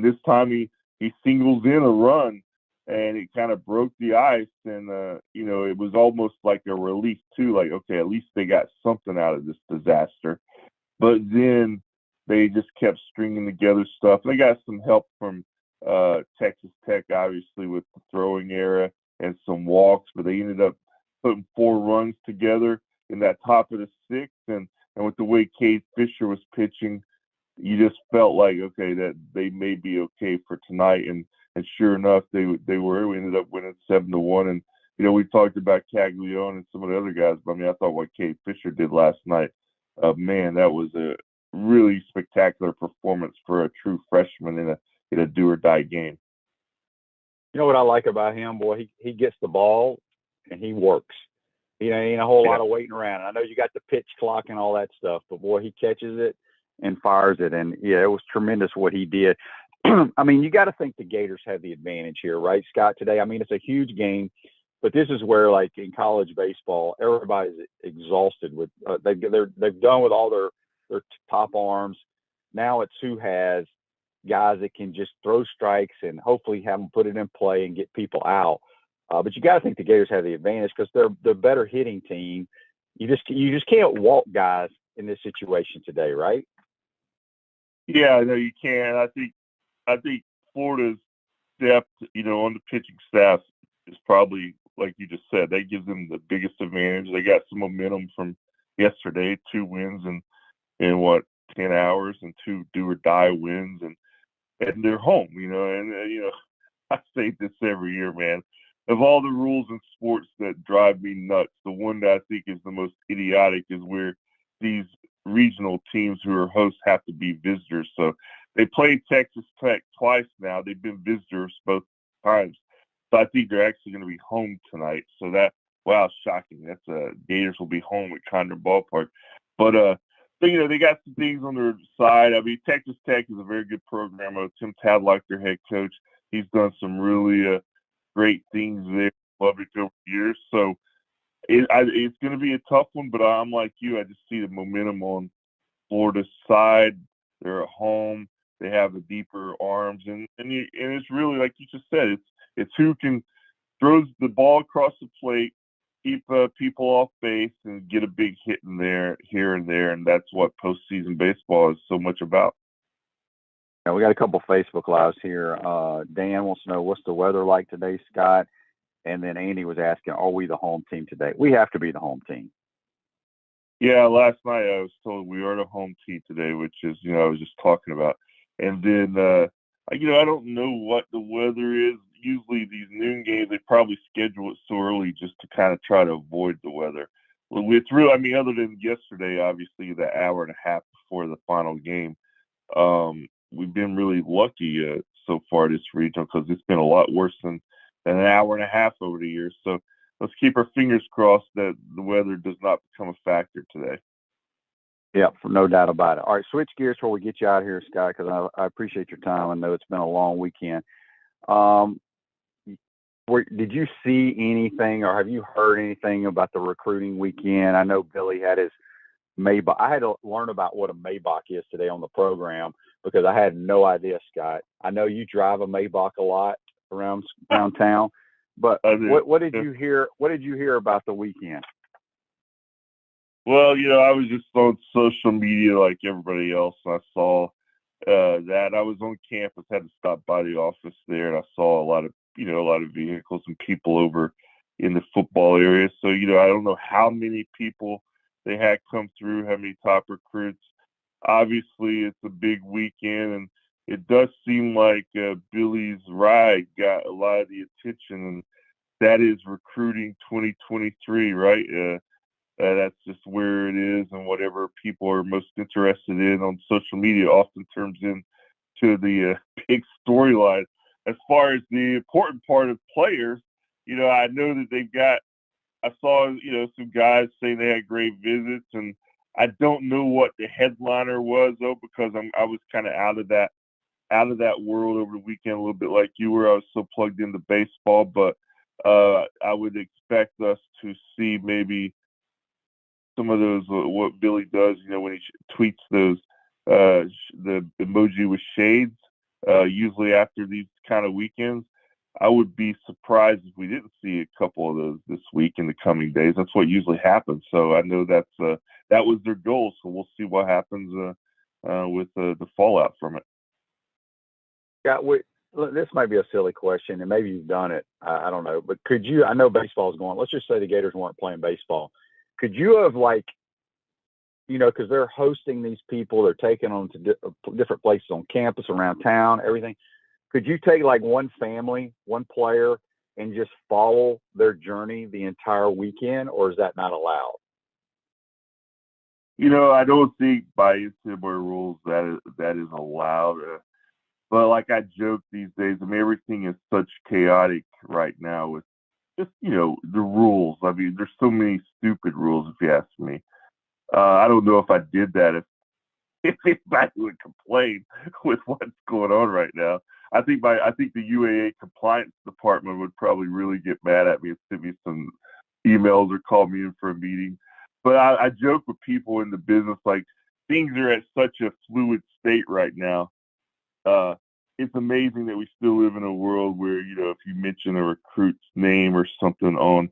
S9: this time he singles in a run, and it kind of broke the ice, and it was almost like a relief too, like, okay, at least they got something out of this disaster. But then they just kept stringing together stuff. They got some help from Texas Tech, obviously, with the throwing era and some walks, but they ended up putting 4 runs together in that top of the sixth, and with the way Cade Fisher was pitching, you just felt like, okay, that they may be okay for tonight, and sure enough, they were. We ended up winning 7-1, and we talked about Caglione and some of the other guys, but I mean, I thought what Cade Fisher did last night, man, that was a really spectacular performance for a true freshman in a do or die game.
S2: You know what I like about him, boy? He gets the ball and he works. Ain't a whole lot of waiting around. I know you got the pitch clock and all that stuff, but boy, he catches it and fires it. And yeah, it was tremendous what he did. I mean, you got to think the Gators have the advantage here, right, Scott? Today, I mean, it's a huge game, but this is where, like in college baseball, everybody's exhausted with they've done with all their top arms. Now it's who has guys that can just throw strikes and hopefully have them put it in play and get people out. But you got to think the Gators have the advantage because they're the better hitting team. You just can't walk guys in this situation today, right?
S9: Yeah, I know you can. I think Florida's depth, on the pitching staff is probably, like you just said, that gives them the biggest advantage. They got some momentum from yesterday, 2 wins in what, 10 hours, and 2 do or die wins, and they're home, and I say this every year, man. Of all the rules in sports that drive me nuts, the one that I think is the most idiotic is where these regional teams who are hosts have to be visitors. So they played Texas Tech twice now. They've been visitors both times. So I think they're actually going to be home tonight. So shocking. That's Gators will be home at Condor Ballpark. But they got some things on their side. I mean, Texas Tech is a very good program. Tim Tadlock, their head coach, he's done some really great things there. Loved it over the years. So it's going to be a tough one, but I'm like you. I just see the momentum on Florida's side. They're at home. They have the deeper arms, and it's really, like you just said, it's who can throws the ball across the plate, keep people off base, and get a big hit in there, here and there, and that's what postseason baseball is so much about.
S2: Yeah, we got a couple Facebook Lives here. Dan wants to know, what's the weather like today, Scott? And then Andy was asking, are we the home team today? We have to be the home team.
S9: Yeah, last night I was told we are the home team today, which is, I was just talking about. And then, I don't know what the weather is. Usually these noon games, they probably schedule it so early just to kind of try to avoid the weather. Well, it's real. I mean, other than yesterday, obviously, the hour and a half before the final game, we've been really lucky so far this regional, because it's been a lot worse than an hour and a half over the years. So let's keep our fingers crossed that the weather does not become a factor today.
S2: Yeah, no doubt about it. All right, switch gears before we get you out of here, Scott, because I appreciate your time. I know it's been a long weekend. Did you see anything, or have you heard anything about the recruiting weekend? I know Billy had his Maybach. I had to learn about what a Maybach is today on the program because I had no idea, Scott. I know you drive a Maybach a lot around town, but what did you hear? What did you hear about the weekend?
S9: Well, I was just on social media like everybody else, and I saw that. I was on campus, had to stop by the office there, and I saw a lot of vehicles and people over in the football area. So, I don't know how many people they had come through, how many top recruits. Obviously, it's a big weekend, and it does seem like Billy's ride got a lot of the attention, and that is recruiting 2023, right? That's just where it is, and whatever people are most interested in on social media often turns into the big storyline. As far as the important part of players, I know that I saw, some guys saying they had great visits, and I don't know what the headliner was though, because I was kind of out of that world over the weekend, a little bit like you were. I was so plugged into baseball, but I would expect us to see maybe some of those, what Billy does, when he tweets those, the emoji with shades, usually after these kind of weekends. I would be surprised if we didn't see a couple of those this week in the coming days. That's what usually happens. So I know that was their goal. So we'll see what happens with the fallout from it.
S2: Yeah, this might be a silly question, and maybe you've done it. I don't know. But I know baseball's going. Let's just say the Gators weren't playing baseball. Could you have, because they're hosting these people, they're taking them to different places on campus, around town, everything. Could you take one family, one player, and just follow their journey the entire weekend, or is that not allowed?
S9: I don't think by NCAA rules that is allowed. But like I joke these days, everything is such chaotic right now with just, the rules. There's so many stupid rules, if you ask me. I don't know if I did that if anybody would complain with what's going on right now. I think the UAA compliance department would probably really get mad at me and send me some emails or call me in for a meeting. But I joke with people in the business, things are at such a fluid state right now. It's amazing that we still live in a world where, if you mention a recruit's name or something on,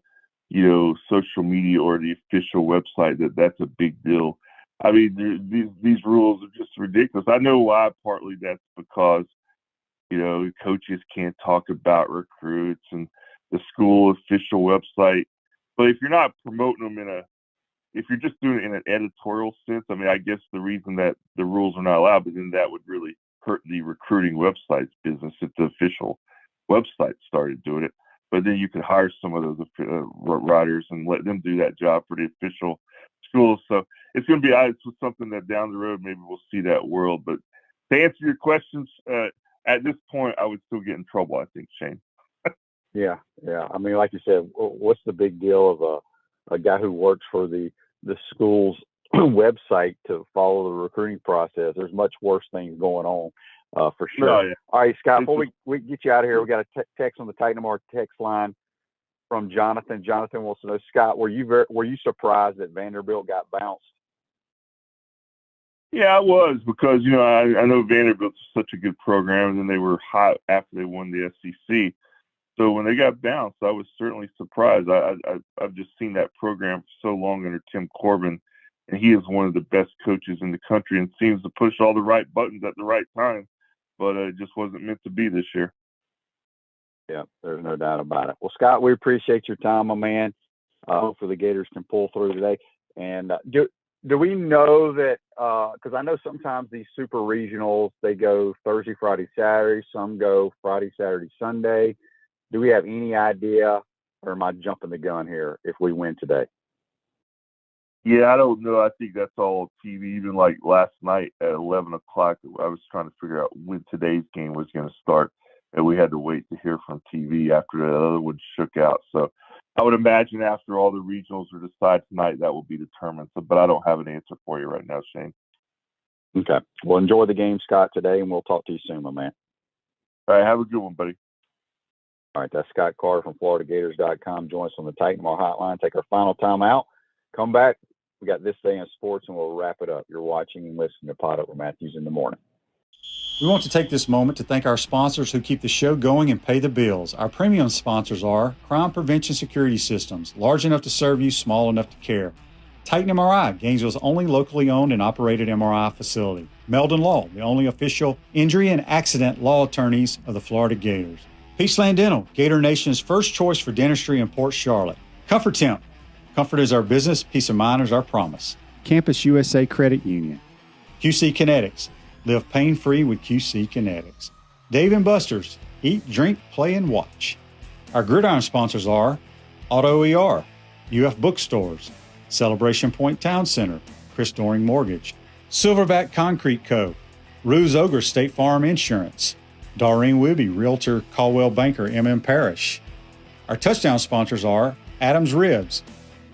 S9: social media or the official website, that's a big deal. These rules are just ridiculous. I know why. Partly that's because, coaches can't talk about recruits and the school official website. But if you're not promoting them if you're just doing it in an editorial sense, I guess the reason that the rules are not allowed, but then that would really hurt the recruiting website's business if the official website started doing it. But then you could hire some of those writers and let them do that job for the official schools. So it's going to be something that down the road maybe we'll see that world. But to answer your questions, at this point, I would still get in trouble, I think, Shane.
S2: Yeah. Like you said, what's the big deal of a guy who works for the school's website to follow the recruiting process? There's much worse things going on, for sure.
S9: Oh, yeah.
S2: All right, Scott, before we get you out of here, we got a text on the Titan Mark text line from Jonathan. Jonathan wants to know, Scott, were you surprised that Vanderbilt got bounced?
S9: Yeah, I was, because, I know Vanderbilt's such a good program, and then they were hot after they won the SEC. So when they got bounced, I was certainly surprised. I've just seen that program for so long under Tim Corbin, and he is one of the best coaches in the country and seems to push all the right buttons at the right time. But it just wasn't meant to be this year.
S2: Yeah, there's no doubt about it. Well, Scott, we appreciate your time, my man. Hopefully the Gators can pull through today. And do we know that, because I know sometimes these super regionals, they go Thursday, Friday, Saturday. Some go Friday, Saturday, Sunday. Do we have any idea, or am I jumping the gun here, if we win today?
S9: Yeah, I don't know. I think that's all TV. Even like last night at 11 o'clock, I was trying to figure out when today's game was going to start, and we had to wait to hear from TV after the other one shook out. So I would imagine after all the regionals are decided tonight, that will be determined. So, but I don't have an answer for you right now, Shane.
S2: Okay. Well, enjoy the game, Scott, today, and we'll talk to you soon, my man.
S9: All right. Have a good one, buddy.
S2: All right. That's Scott Carter from FloridaGators.com. Join us on the Titan Mall Hotline. Take our final time out. Come back. We got This Day in Sports, and we'll wrap it up. You're watching and listening to PodUp with Matthews in the morning.
S4: We want to take this moment to thank our sponsors who keep the show going and pay the bills. Our premium sponsors are Crime Prevention Security Systems, large enough to serve you, small enough to care. Titan MRI, Gainesville's only locally owned and operated MRI facility. Meldon Law, the only official injury and accident law attorneys of the Florida Gators. Peaceland Dental, Gator Nation's first choice for dentistry in Port Charlotte. Comfort Temp, comfort is our business, peace of mind is our promise.
S5: Campus USA Credit Union.
S4: QC Kinetics, live pain-free with QC Kinetics. Dave & Buster's, eat, drink, play, and watch. Our gridiron sponsors are Auto ER, UF Bookstores, Celebration Point Town Center, Chris Doring Mortgage, Silverback Concrete Co., Ruse Ogre State Farm Insurance, Doreen Wibby, Realtor Caldwell Banker, M.M. Parish. Our touchdown sponsors are Adams Ribs,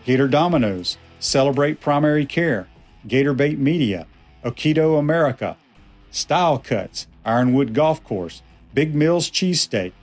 S4: Gator Dominoes, Celebrate Primary Care, Gator Bait Media, Okido America, Style Cuts, Ironwood Golf Course, Big Mills Cheesesteak,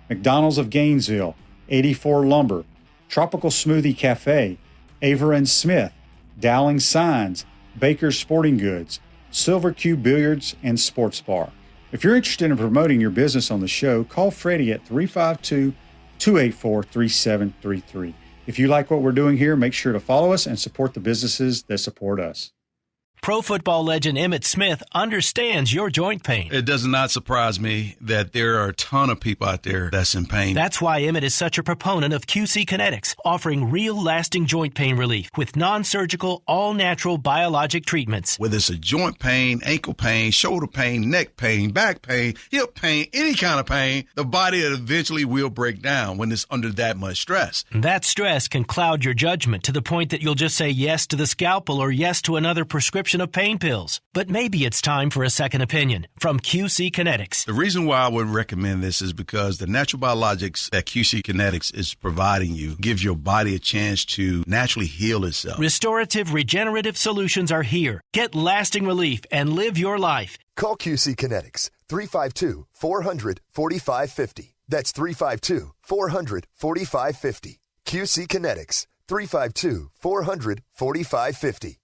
S4: McDonald's of Gainesville, 84 Lumber, Tropical Smoothie Cafe, Aver and Smith, Dowling Signs, Baker's Sporting Goods, Silver Cube Billiards and Sports Bar. If you're interested in promoting your business on the show, call Freddie at 352-284-3733. If you like what we're doing here, make sure to follow us and support the businesses that support us.
S6: Pro football legend Emmitt Smith understands your joint pain.
S7: It does not surprise me that there are a ton of people out there that's in pain.
S6: That's why Emmitt is such a proponent of QC Kinetics, offering real lasting joint pain relief with non-surgical, all-natural biologic treatments.
S7: Whether it's a joint pain, ankle pain, shoulder pain, neck pain, back pain, hip pain, any kind of pain, the body eventually will break down when it's under that much stress.
S6: That stress can cloud your judgment to the point that you'll just say yes to the scalpel or yes to another prescription of pain pills. But maybe it's time for a second opinion from QC Kinetics.
S7: The reason why I would recommend this is because the natural biologics that QC Kinetics is providing you gives your body a chance to naturally heal itself.
S6: Restorative, regenerative solutions are here. Get lasting relief and live your life.
S8: Call QC Kinetics 352-400-4550. That's 352-400-4550. QC Kinetics 352-400-4550.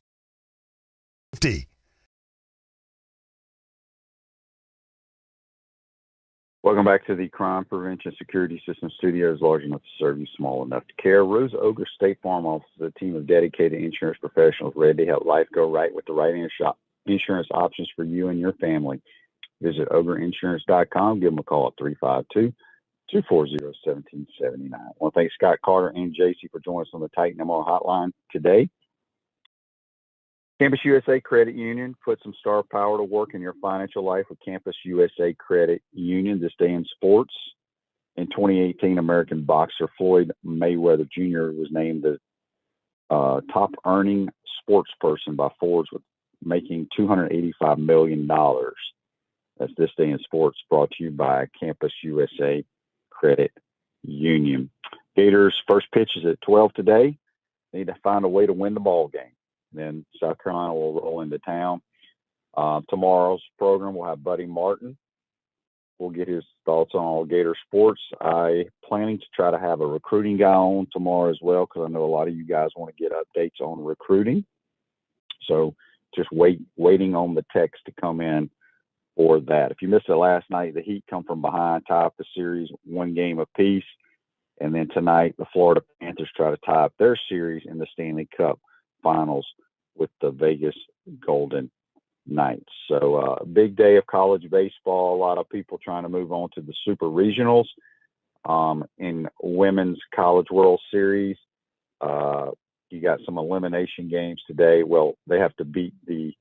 S2: Welcome back to the Crime Prevention Security System Studios, large enough to serve you, small enough to care. Rose Ogre State Farm offers a team of dedicated insurance professionals ready to help life go right with the right insurance options for you and your family. Visit ogreinsurance.com. Give them a call at 352-240-1779. I want to thank Scott Carter and JC for joining us on the Titan MR hotline today. Campus USA Credit Union, put some star power to work in your financial life with Campus USA Credit Union this day in sports. In 2018, American boxer Floyd Mayweather Jr. was named the top earning sports person by Forbes, with making $285 million. That's this day in sports, brought to you by Campus USA Credit Union. Gators' first pitch is at 12 today. They need to find a way to win the ball game. Then South Carolina will roll into town. Tomorrow's program will have Buddy Martin. We'll get his thoughts on all Gator sports. I'm planning to try to have a recruiting guy on tomorrow as well, because I know a lot of you guys want to get updates on recruiting. So just waiting on the text to come in for that. If you missed it last night, the Heat come from behind, tie up the series 1 game apiece. And then tonight, the Florida Panthers try to tie up their series in the Stanley Cup Finals with the Vegas Golden Knights. So a big day of college baseball. A lot of people trying to move on to the super regionals. In women's College World Series, you got some elimination games today. Well, they have to beat the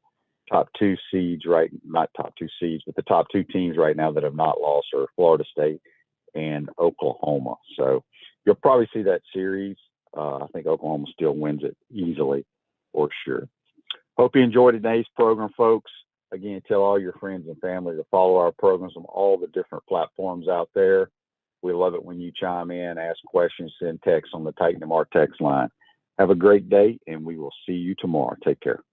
S2: top 2 seeds, right? Not top 2 seeds, but the top 2 teams right now that have not lost are Florida State and Oklahoma. So you'll probably see that series. I think Oklahoma still wins it easily, for sure. Hope you enjoyed today's program, folks. Again, tell all your friends and family to follow our programs on all the different platforms out there. We love it when you chime in, ask questions, send texts on the Titan MR text line. Have a great day, and we will see you tomorrow. Take care.